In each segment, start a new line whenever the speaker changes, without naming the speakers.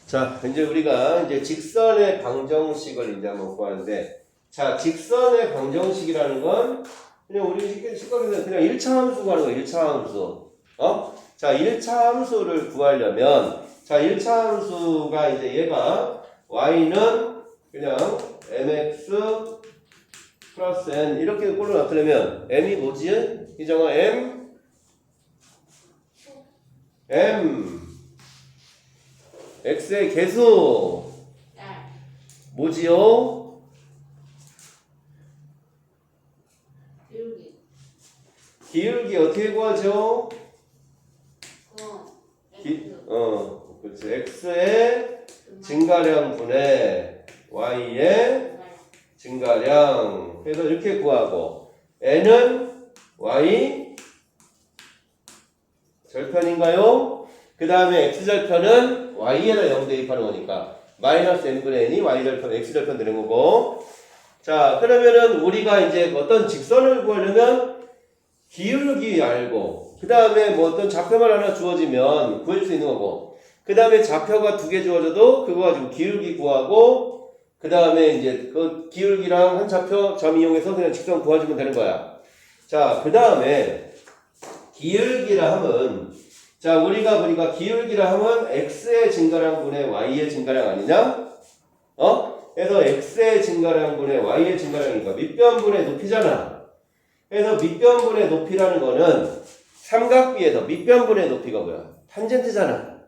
자, 이제 우리가 이제 직선의 방정식을 이제 한번 구하는데, 자, 직선의 방정식이라는 건 그냥 우리 식각에서 그냥 1차 함수 구하는 거예요. 1차 함수. 자, 1차 함수를 구하려면, 자, 1차 함수가 이제 얘가 y는 그냥 mx 플러스 n 이렇게 꼴로 나타내면 m이 뭐지? 이정아 m x의 개수 뭐지요? 기울기 어떻게 구하죠? 그렇지. x의 증가량 분의 y의 증가량. 그래서 이렇게 구하고 n은 y 절편인가요? 그 다음에 x절편은 y에다 0 대입하는 거니까 마이너스 n분의 n이 y절편, x절편 되는 거고. 자, 그러면은 우리가 이제 어떤 직선을 구하려면 기울기 알고 그 다음에 뭐 어떤 좌표만 하나 주어지면 구할 수 있는 거고, 그 다음에 좌표가 2개 주어져도 그거 가지고 기울기 구하고, 그 다음에 이제 그 기울기랑 한 좌표 점 이용해서 그냥 직선 구해주면 되는 거야. 자, 그 다음에 기울기라 하면, 자, 우리가 보니까 기울기라 하면 x의 증가량 분의 y의 증가량 아니냐? 그래서 x의 증가량 분의 y의 증가량이니까 밑변분의 높이잖아. 그래서 밑변분의 높이라는 거는 삼각비에서 밑변분의 높이가 뭐야? 탄젠트잖아.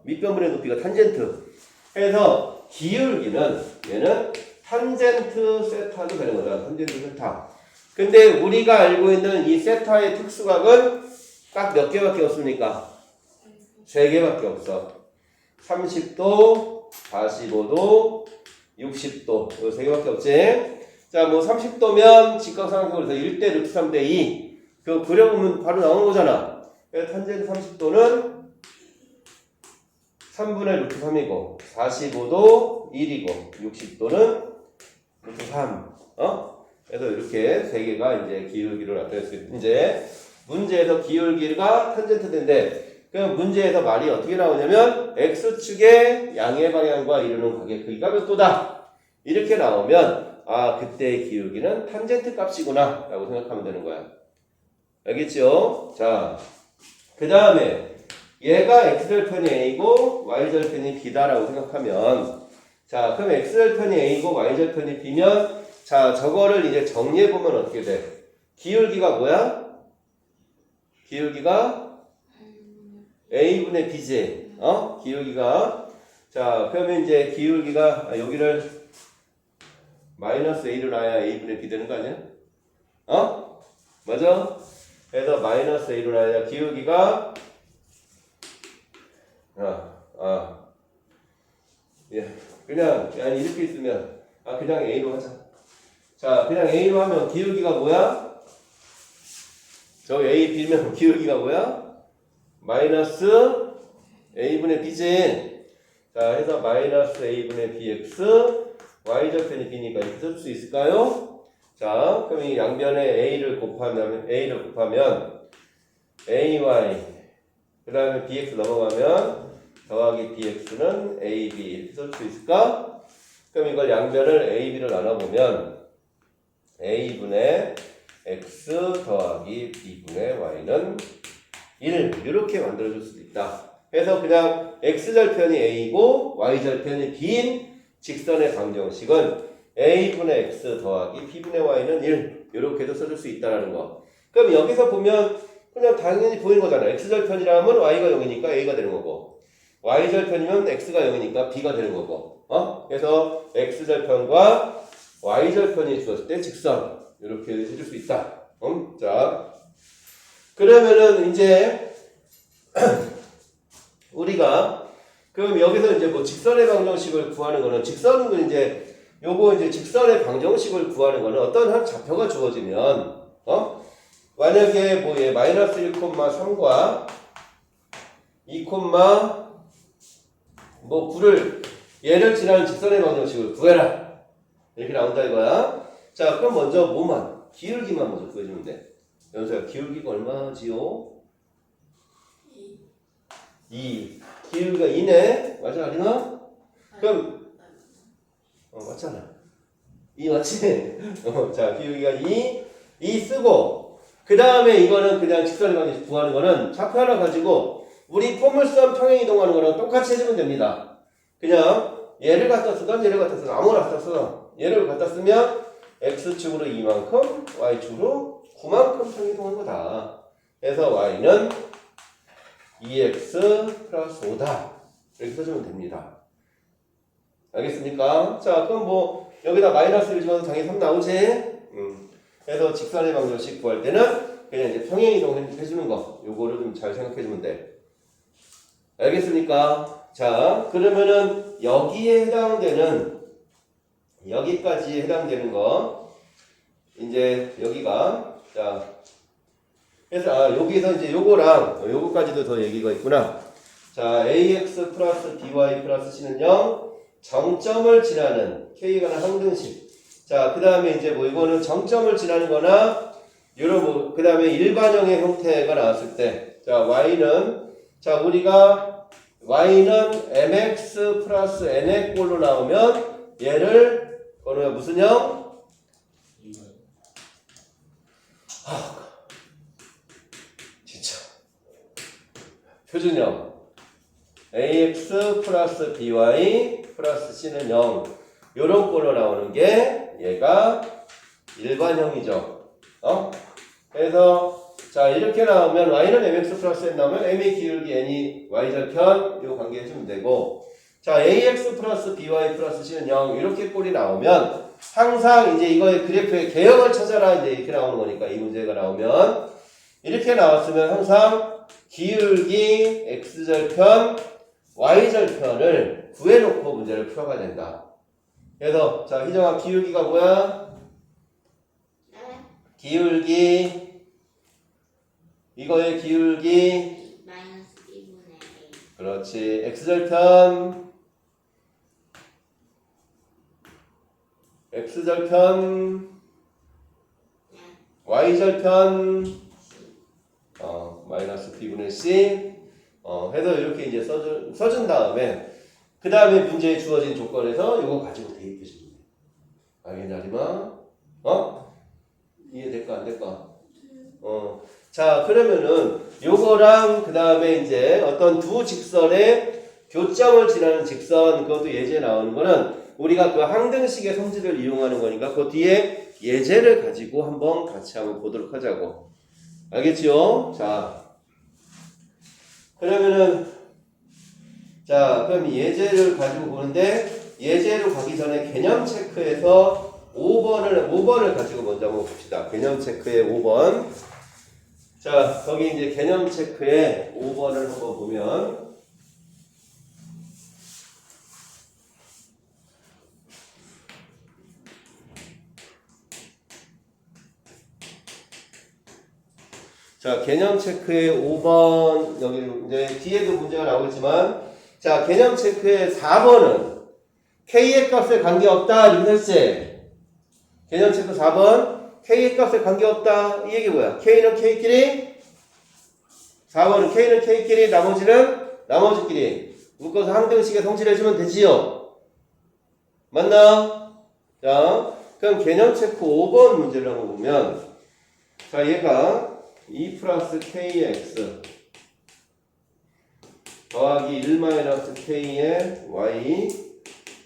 밑변분의 높이가 탄젠트. 그래서 기울기는 얘는 탄젠트 세타도 되는 거잖아. 탄젠트 세타. 근데 우리가 알고 있는 이 세타의 특수각은 딱 몇 개밖에 없습니까? 3개밖에 없어. 30도, 45도, 60도. 이 3개밖에 없지? 자, 뭐 30도면 직각삼각형으로 1대 루트 3대 2. 그거 그려보면 바로 나오는 거잖아. 그래서 탄젠트 30도는 3분의 루트 3이고, 45도 1이고, 60도는 루트 3. 그래서 이렇게 3개가 이제 기울기로 나타낼 수 있는. 이제 문제에서 기울기가 탄젠트인데, 그럼 문제에서 말이 어떻게 나오냐면 x축의 양의 방향과 이루는 각의 크기가 몇 도다. 이렇게 나오면 아, 그때의 기울기는 탄젠트 값이구나 라고 생각하면 되는 거야. 알겠죠? 자, 그 다음에 얘가 x절편이 a고 y절편이 b다라고 생각하면, 자, 그럼 x절편이 a고 y절편이 b면, 자, 저거를 이제 정리해보면 어떻게 돼? 기울기가 뭐야? 기울기가 a분의 b지. 기울기가. 자, 그러면 이제 기울기가 여기를 마이너스 a로 놔야 a분의 b 되는 거 아니야? 맞아? 그래서 마이너스 a로 놔야 기울기가 예, 그냥 아니 이렇게 있으면 그냥 a로 하자. 자, 그냥 a로 하면 기울기가 뭐야? 저 a b면 기울기가 뭐야? 마이너스 a분의 b지. 자, 해서 마이너스 a분의 bx y절편이 b니까 이렇게 쓸 수 있을까요? 자, 그럼 이 양변에 a를 곱하면 ay 그 다음에 bx 넘어가면 더하기 bx는 ab 이렇게 쓸 수 있을까? 그럼 이걸 양변을 ab를 나눠보면 a분의 x 더하기 b분의 y는 1 이렇게 만들어줄 수도 있다. 그래서 그냥 x절편이 a고 y절편이 b인 직선의 방정식은 a분의 x 더하기 b분의 y는 1 이렇게도 써줄 수 있다는 거. 그럼 여기서 보면 그냥 당연히 보이는 거잖아. x절편이라면 y가 0이니까 a가 되는 거고, y절편이면 x가 0이니까 b가 되는 거고. 그래서 x절편과 y절편이 주었을 때 직선 이렇게 해줄 수 있다. 자, 그러면은 이제 우리가 그럼 여기서 이제 뭐 직선의 방정식을 구하는 거는, 직선은 이제 요거 이제 직선의 방정식을 구하는 거는 어떤 한 좌표가 주어지면 만약에 뭐 얘 마이너스 1,3과 2, 뭐 9를 얘를 지나는 직선의 방정식을 구해라 이렇게 나온다 이거야. 자, 그럼 먼저 뭐만 기울기만 먼저 구해주면 돼. 연서야, 기울기가 얼마지요? 기울기가 2네. 맞아, 아리나? 그럼, 맞잖아. 2 맞지? 자, 기울기가 2 쓰고, 그 다음에 이거는 그냥 직선의 관계 구하는 거는 좌표 하나 가지고, 우리 포물선 평행 이동하는 거랑 똑같이 해주면 됩니다. 그냥, 얘를 갖다 쓰던 얘를 갖다 쓰던 아무거나 갖다 쓰던 얘를 갖다 쓰면, x축으로 2만큼, y축으로 9만큼 평행 이동한 거다. 그래서 y는 2x 플러스 5다. 이렇게 써주면 됩니다. 알겠습니까? 자, 그럼 뭐 여기다 마이너스를 집어서 당연히 3 나오지? 그래서 직선의 방정식 구할 때는 그냥 이제 평행 이동 해주는 거. 요거를 좀 잘 생각해주면 돼. 알겠습니까? 자, 그러면은 여기에 해당되는 여기까지 해당되는 거 이제 여기가 자 그래서 여기서 이제 요거까지도 더 얘기가 있구나. 자, ax 플러스 by 플러스 c는 0 정점을 지나는 k가 는 항등식. 자, 그 다음에 이제 뭐 이거는 정점을 지나는 거나 요런 뭐 그 다음에 일반형의 형태가 나왔을 때 자, 우리가 y는 mx 플러스 n의 꼴로 나오면 얘를 그러면 무슨 형? 진짜 표준형 ax 플러스 by 플러스 c는 0 요런 꼴로 나오는 게 얘가 일반형이죠. 그래서 자 이렇게 나오면 y는 mx 플러스 n 나오면 m의 기울기 n이 y절편 요 관계 해주면 되고 자 ax 플러스 by 플러스 c는 0 이렇게 꼴이 나오면 항상 이제 이거의 그래프의 개형을 찾아라 이제 이렇게 나오는 거니까 이 문제가 나오면 이렇게 나왔으면 항상 기울기 x절편 y절편을 구해놓고 문제를 풀어가야 된다. 그래서 자 희정아 기울기가 뭐야? 기울기 이거의 기울기
마이너스 2분의 1
그렇지 x절편 y절편 마이너스 b분의 c 해서 이렇게 이제 써준 다음에 그 다음에 문제에 주어진 조건에서 이거 가지고 대입해 주면 돼. 알겠냐, 리마? 이해될까 안 될까? 자 그러면은 요거랑 그 다음에 이제 어떤 두 직선의 교점을 지나는 직선 그것도 예제에 나오는 거는 우리가 그 항등식의 성질을 이용하는 거니까 그 뒤에 예제를 가지고 한번 같이 한번 보도록 하자고. 알겠지요? 자 그러면은 자 그럼 예제를 가지고 보는데 예제로 가기 전에 개념 체크에서 5번을 가지고 먼저 한번 봅시다. 개념 체크의 5번. 자 거기 이제 개념 체크의 5번을 한번 보면 자, 개념 체크의 5번, 여기 이제 뒤에도 문제가 나오겠지만, 자, 개념 체크의 4번은 K의 값에 관계없다. 이렇게 했지. 개념 체크 4번, K의 값에 관계없다. 이 얘기 뭐야? K는 K끼리, 4번은 K는 K끼리, 나머지는 나머지끼리. 묶어서 항등식에 성질해주면 되지요. 맞나? 자, 그럼 개념 체크 5번 문제를 한번 보면, 자, 얘가 2 플러스 kx 더하기 1 마이너스 k의 y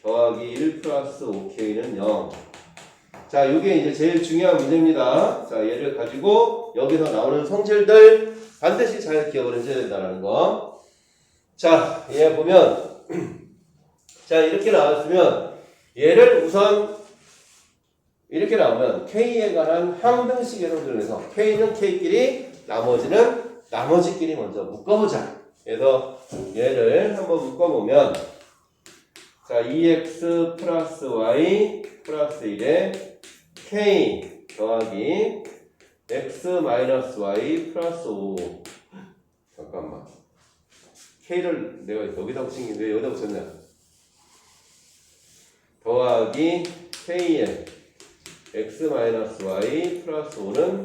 더하기 1 플러스 5k는 0. 자, 이게 이제 제일 중요한 문제입니다. 자, 얘를 가지고 여기서 나오는 성질들 반드시 잘 기억을 해줘야 된다는 거. 자, 얘 보면 자, 이렇게 나왔으면 얘를 우선 이렇게 나오면 K에 관한 항등식의 성질을 해서 K는 K끼리 나머지는 나머지끼리 먼저 묶어보자. 그래서 얘를 한번 묶어보면 자 2x 플러스 y 플러스 1에 K 더하기 x 마이너스 y 플러스 5 잠깐만 K를 내가 여기다 붙인 게 왜 여기다 붙였냐 더하기 K에 x-y 플러스 5는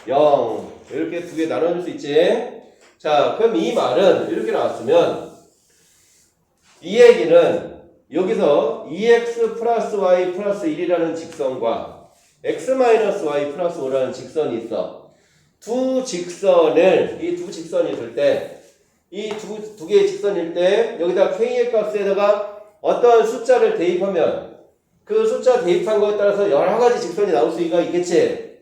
0 이렇게 두 개 나눠줄 수 있지. 자, 그럼 이 말은 이렇게 나왔으면 이 얘기는 여기서 2x 플러스 y 플러스 1이라는 직선과 x 마이너스 y 플러스 5라는 직선이 있어. 이 두 직선이 있을 때, 이 두 개의 직선일 때, 여기다 k의 값에다가 어떠한 숫자를 대입하면 그 숫자 대입한 거에 따라서 여러 가지 직선이 나올 수가 있겠지?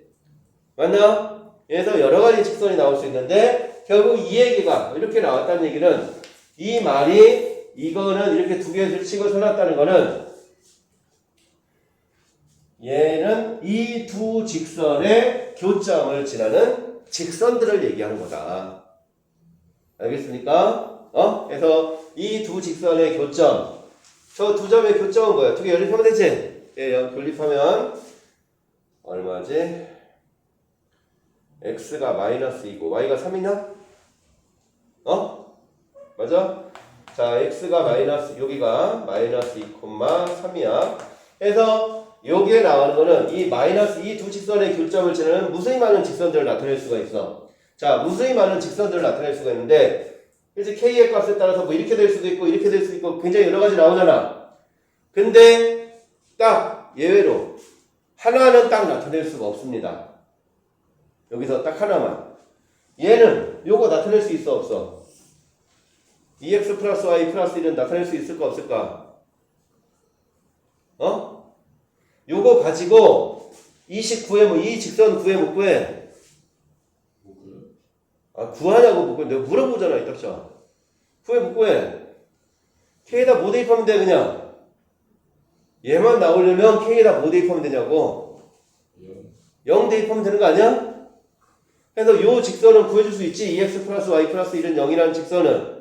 맞나? 그래서 여러 가지 직선이 나올 수 있는데, 결국 이 얘기가 이렇게 나왔다는 얘기는 이 말이 이거는 이렇게 두 개를 치고 써놨다는 거는 얘는 이 두 직선의 교점을 지나는 직선들을 얘기하는 거다. 알겠습니까? 그래서 이 두 직선의 교점, 저 두 점의 교점은 뭐야? 두 개 연립하면 되지? 예, 연립하면 얼마지? x가 마이너스 2고 y가 3이냐? 맞아? 자, x가 마이너스, 여기가 마이너스 2,3이야. 그래서 여기에 나오는 거는 이 마이너스 이 두 직선의 교점을 지나는 무수히 많은 직선들을 나타낼 수가 있어. 자, 무수히 많은 직선들을 나타낼 수가 있는데, 이제 k의 값에 따라서 뭐 이렇게 될 수도 있고, 이렇게 될 수도 있고, 굉장히 여러 가지 나오잖아. 근데, 딱 예외로, 하나는 딱 나타낼 수가 없습니다. 여기서 딱 하나만. 얘는 요거 나타낼 수 있어, 없어? 2x 플러스 y 플러스 1은 나타낼 수 있을까 없을까? 요거 가지고 이식 구해 뭐 이 직선 구해 못 구해? 구하냐고 못 구해. 내가 물어보잖아 이 딱자. 구해 못 구해? k에다 뭐 대입하면 돼 그냥? 얘만 나오려면 k에다 뭐 대입하면 되냐고? 0 대입하면 되는 거 아니야? 그래서 요 직선은 구해줄 수 있지. 2x 플러스 y 플러스 1은 0이라는 직선은.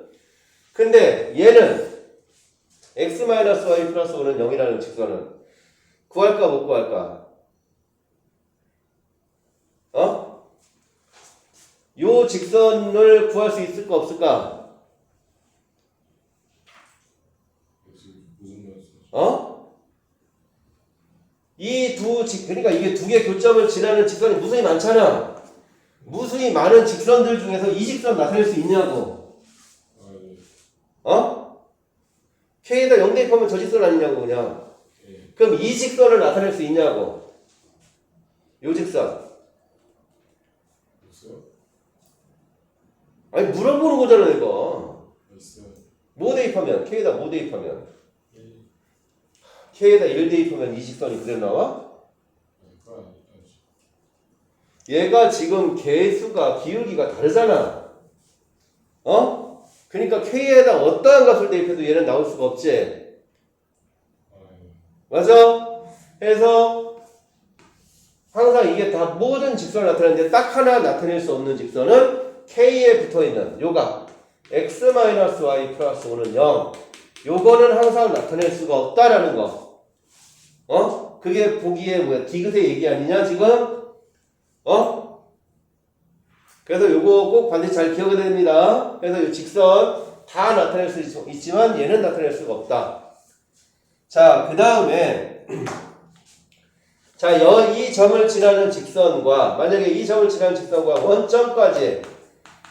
근데 얘는 x 마이너스 y 플러스 5는 0이라는 직선은 구할까 못 구할까? 요 직선을 구할 수 있을까 없을까? 그러니까 이게 두 개의 교점을 지나는 직선이 무수히 많잖아. 무수히 많은 직선들 중에서 이 직선 나타낼 수 있냐고. k에다 0 대입하면 저 직선 아니냐고 그냥. 그럼 이 직선을 나타낼 수 있냐고. 요 직선. 아니 물어보는 거잖아 이거. 뭐 대입하면? k에다 뭐 대입하면? k에다 1 대입하면 이 직선이 그대로 나와? 얘가 지금 개수가 기울기가 다르잖아. 그러니까 k에다 어떠한 값을 대입해도 얘는 나올 수가 없지. 맞아? 그래서 항상 이게 다 모든 직선을 나타내는데 딱 하나 나타낼 수 없는 직선은 k에 붙어있는 요가 x-y 플러스 5는 0. 요거는 항상 나타낼 수가 없다라는 거. 그게 보기에 뭐야? 디귿의 얘기 아니냐 지금? 그래서 요거 꼭 반드시 잘 기억해야 됩니다. 그래서 이 직선 다 나타낼 수 있지만 얘는 나타낼 수가 없다. 자, 그 다음에 자, 이 점을 지나는 직선과 만약에 이 점을 지나는 직선과 원점까지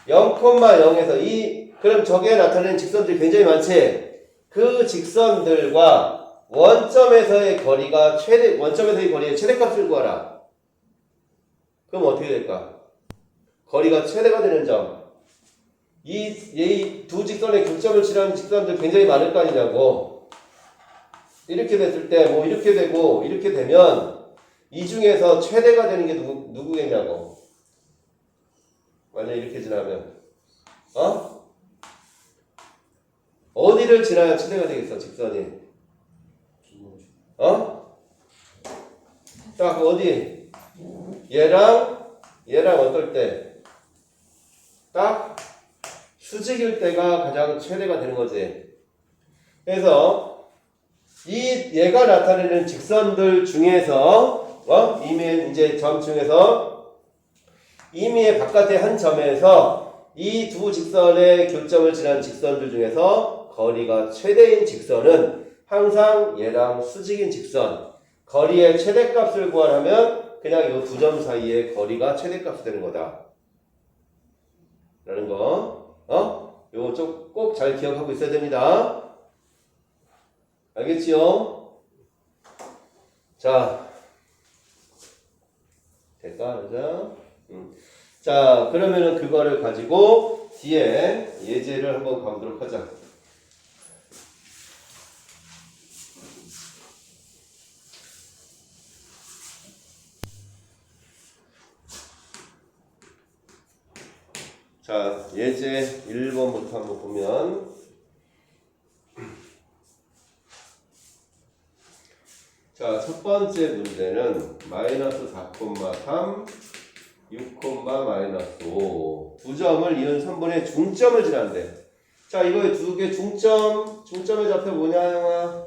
0,0에서 그럼 저기에 나타내는 직선들이 굉장히 많지. 그 직선들과 원점에서의 거리의 최대값을 구하라. 그럼 어떻게 될까? 거리가 최대가 되는 점. 이 두 직선의 교점을 지나는 직선들 굉장히 많을 거 아니냐고. 이렇게 됐을 때, 뭐, 이렇게 되고, 이렇게 되면, 이 중에서 최대가 되는 게 누구겠냐고. 만약 이렇게 지나면. 어디를 지나야 최대가 되겠어, 직선이? 딱 어디? 얘랑 어떨 때? 딱 수직일 때가 가장 최대가 되는 거지. 그래서 얘가 나타내는 직선들 중에서 이미의 이제 점 중에서 이미의 바깥의 한 점에서 이 두 직선의 교점을 지나는 직선들 중에서 거리가 최대인 직선은 항상 얘랑 수직인 직선. 거리의 최대값을 구하려면 그냥 이 두 점 사이의 거리가 최대값이 되는 거다. 라는 거. 요거 좀 꼭 잘 기억하고 있어야 됩니다. 알겠지요? 자, 될까? 그죠? 자, 그러면은 그거를 가지고 뒤에 예제를 한번 가보도록 하자. 자, 예제 1번부터 한번 보면 자, 첫 번째 문제는 마이너스 4,3 6,-5 두 점을 이은 3분의 중점을 지난대. 자, 이거의 두 개 중점의 좌표 뭐냐, 형아?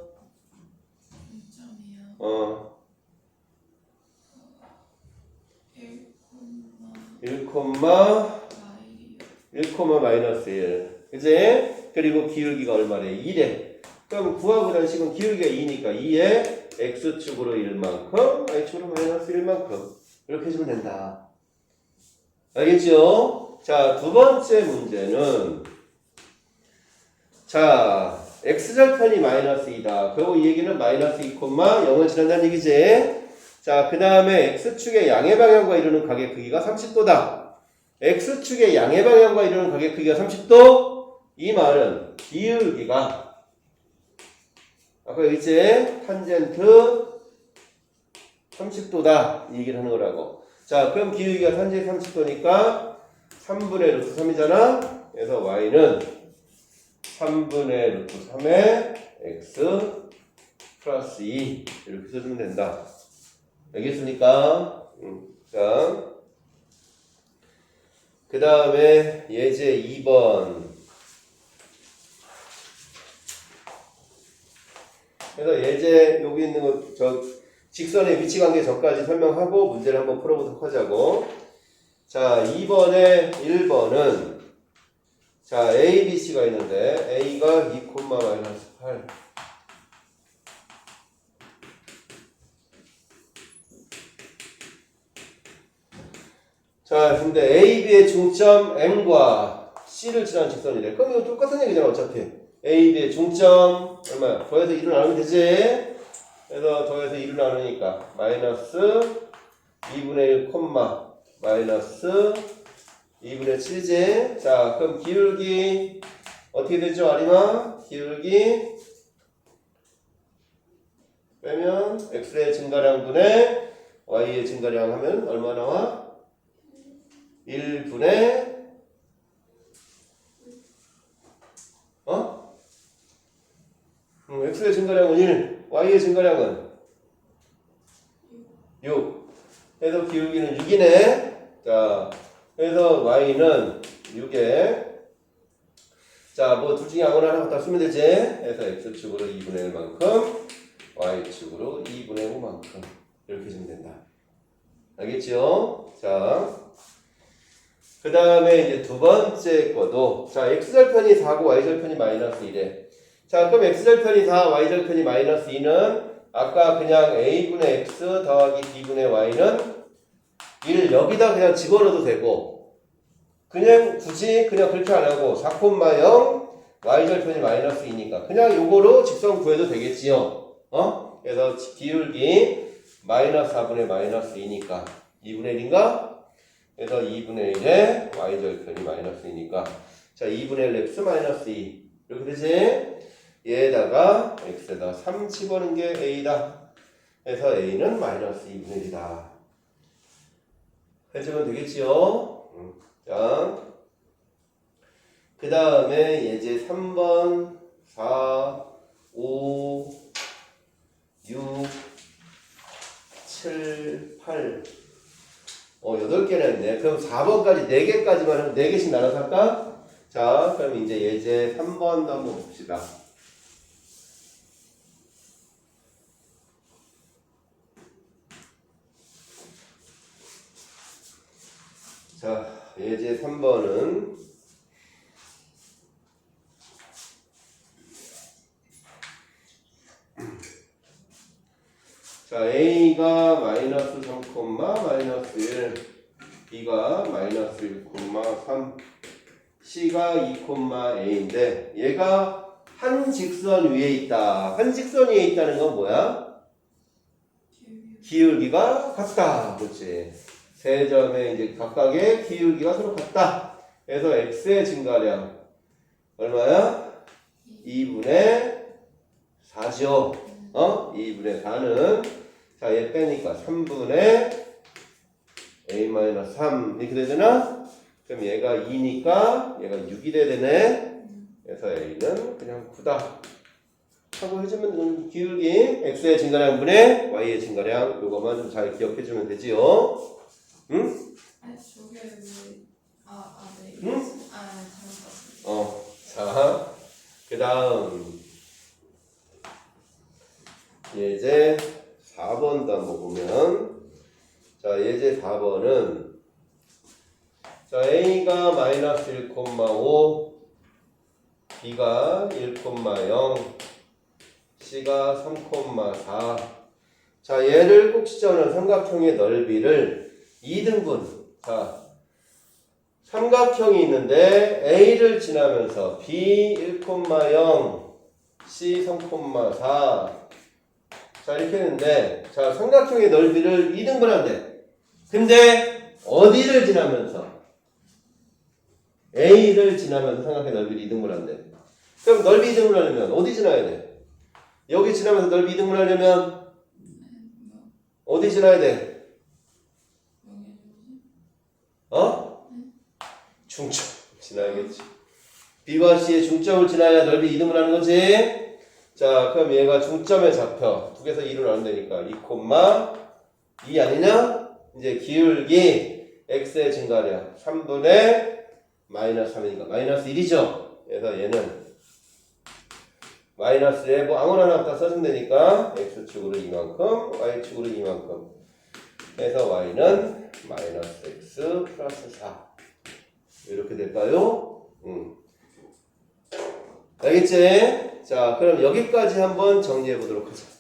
0.이요. 1,
1,-1. 그지? 그리고 기울기가 얼마래? 2래. 그럼 구하고자 식은 기울기가 2니까 2에 x축으로 1만큼, y축으로 마이너스 1만큼. 이렇게 해주면 된다. 알겠죠? 자, 두 번째 문제는 자, x절편이 마이너스 2다. 그리고 이 얘기는 마이너스 2,0을 지난다는 얘기지. 자, 그 다음에 x축의 양의 방향과 이루는 각의 크기가 30도다. x축의 양의 방향과 이루는 각의 크기가 30도? 이 말은 기울기가 아까 여기 있지? 탄젠트 30도다. 이 얘기를 하는 거라고. 자, 그럼 기울기가 탄젠트 30도니까 3분의 루트 3이잖아. 그래서 y는 3분의 루트 3의 x 플러스 2 이렇게 써주면 된다. 알겠습니까? 자, 그 다음에 예제 2번. 그래서 예제 여기 있는 거 직선의 위치 관계 저까지 설명하고 문제를 한번 풀어보도록 하자고. 자, 2번에 1번은 자, A, B, C가 있는데 A가 2,-8 자, 근데 A, B의 중점 M과 C를 지나는 직선이래. 그럼 이거 똑같은 얘기잖아 어차피. A, B의 중점 얼마야? 더해서 2를 나누면 되지. 그래서 더해서 2를 나누니까 마이너스 2분의 1, 마이너스 2분의 7지. 자, 그럼 기울기 어떻게 되죠, 아리마? 기울기 빼면 x의 증가량분의 y의 증가량 하면 얼마 나와? 1분의 x의 증가량은 1, y의 증가량은 6. 그래서 기울기는 6이네. 자, 그래서 y는 6에 자, 뭐 둘 중에 아무나 하나 갖다 쓰면 되지. 그래서 x축으로 2분의 1만큼 y축으로 2분의 5만큼 이렇게 주면 된다. 알겠죠? 자, 그 다음에 이제 두 번째 거도 자, x절편이 4고 y절편이 마이너스 1에 자, 그럼 x절편이 4, y절편이 마이너스 2는 아까 그냥 a분의 x 더하기 b분의 y는 1 여기다 그냥 집어넣어도 되고 그냥 굳이 그냥 그렇게 안 하고 4,0 y절편이 마이너스 2니까 그냥 요거로 직선 구해도 되겠지요. 그래서 기울기 마이너스 4분의 마이너스 2니까 2분의 1인가? 그래서 2분의 1에 y절편이 마이너스 2니까 자 2분의 1 x 마이너스 2 이렇게 되지? 얘에다가 x에다 3 집어넣는 게 a다. 그래서 a는 마이너스 2분의 1이다. 해주면 되겠지요? 자, 그 다음에 예제 3번, 4, 5, 6, 7, 8 8개나 있네. 그럼 4번까지 4개까지만 하면 4개씩 나눠서 할까? 자, 그럼 이제 예제 3번도 한번 봅시다. 자, 예제 3번은 자, A가 마이너스 3, 마이너스 1 B가 마이너스 1, 3 C가 2,A인데 얘가 한 직선 위에 있다. 한 직선 위에 있다는 건 뭐야? 기울기가 같다. 그렇지. 세 점의 이제 각각의 기울기가 서로 같다. 그래서 x의 증가량 얼마야? 2분의 4죠. 2분의 4는 자, 얘 빼니까 3분의 a-3 이렇게 되잖아? 그럼 얘가 2니까 얘가 6이 돼야 되네. 그래서 a는 그냥 9다. 하고 해주면 기울기 x의 증가량분의 y의 증가량 요거만 좀 잘 기억해주면 되지요. 응?
아니 저게 왜 네.
응?
잘못 봤어요.
자, 그 다음 예제 4번도 한번 보면 자, 예제 4번은 자, A가 마이너스 1,5 B가 1,0 C가 3,4 자, 얘를 꼭지점으로 삼각형의 넓이를 2등분 자, 삼각형이 있는데 A를 지나면서 B 1,0 C 3,4 자, 이렇게 했는데 자, 삼각형의 넓이를 2등분한대. 근데 어디를 지나면서? A를 지나면서 삼각형의 넓이를 2등분한대. 그럼 넓이 2등분하려면 어디 지나야 돼? 여기 지나면서 넓이 2등분하려면 어디 지나야 돼? 중점 지나야겠지. B와 C의 중점을 지나야 넓이 2등분하는 거지. 자, 그럼 얘가 중점에 잡혀. 2개에서 2로 나눈다니까 2,2 아니냐? 이제 기울기 x의 증가량 3분의 마이너스 3이니까 마이너스 1이죠. 그래서 얘는 마이너스에 뭐 아무나 하나 갖다 써주면 되니까 x축으로 이만큼, y축으로 이만큼. 그래서 y는 마이너스 x 플러스 4. 이렇게 될까요? 알겠지? 자, 그럼 여기까지 한번 정리해 보도록 하자.